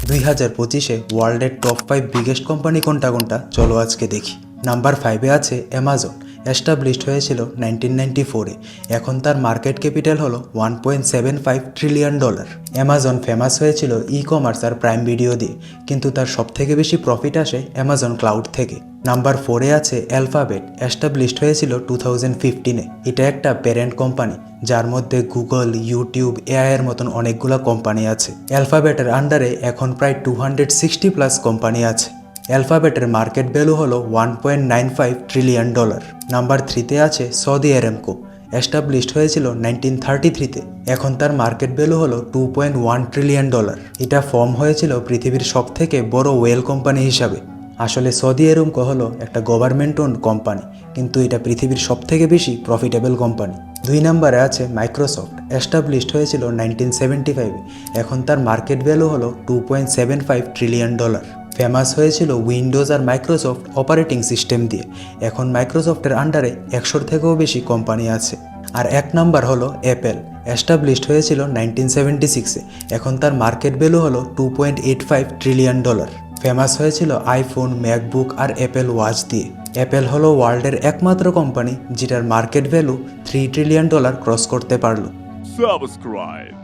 2025-এ ওয়ার্ল্ডের top 5 biggest company কোনটা কোনটা চলো আজকে দেখি। নাম্বার 5-এ আছে অ্যামাজন। এস্টাবলিশড হয়েছিল 1994-এ। এখন তার মার্কেট ক্যাপিটাল হলো $1.75 ট্রিলিয়ন। অ্যামাজন ফেমাস হয়েছিল ই কমার্স আর প্রাইম ভিডিও দিয়ে, কিন্তু তার সবথেকে বেশি প্রফিট আসে অ্যামাজন ক্লাউড থেকে। নাম্বার 4-এ আছে অ্যালফাবেট। এস্টাবলিশড হয়েছিল 2015-এ। এটা একটা প্যারেন্ট কোম্পানি যার মধ্যে গুগল, ইউটিউব, এআইয়ের মতন অনেকগুলো কোম্পানি আছে। অ্যালফাবেটের আন্ডারে এখন প্রায় 260+ কোম্পানি আছে। অ্যালফাবেটের মার্কেট ভ্যালু হলো $1.95 ট্রিলিয়ন। নাম্বার 3-তে আছে সৌদি আরামকো। এস্টাবলিশড হয়েছিল 1933-তে। এখন তার মার্কেট ভ্যালু হলো $2.1 ট্রিলিয়ন। এটা ফর্ম হয়েছিল পৃথিবীর সবথেকে বড় ওয়েল কোম্পানি হিসাবে। আসলে সৌদি আরামকো হলো একটা গভর্নমেন্ট ওন কোম্পানি, কিন্তু এটা পৃথিবীর সবথেকে বেশি প্রফিটেবল কোম্পানি। 2 নম্বরে আছে মাইক্রোসফট। এস্টাবলিশড হয়েছিল 1975-এ। এখন তার মার্কেট ভ্যালু হলো $2.75 ট্রিলিয়ন। ফেমাস হয়েছিল উইন্ডোজ আর মাইক্রোসফট অপারেটিং সিস্টেম দিয়ে। এখন মাইক্রোসফটের আন্ডারে 100-র থেকেও বেশি কোম্পানি আছে। আর 1 নাম্বার হলো অ্যাপেল। এস্টাবলিশড হয়েছিল 1976-এ। এখন তার মার্কেট ভ্যালু হলো $2.85 ট্রিলিয়ন। ফেমাস হয়েছিল আইফোন, ম্যাকবুক আর অ্যাপেল ওয়াচ দিয়ে। অ্যাপেল হলো ওয়ার্ল্ডের একমাত্র কোম্পানি যেটার মার্কেট ভ্যালু $3 ট্রিলিয়ন ক্রস করতে পারলো। Subscribe.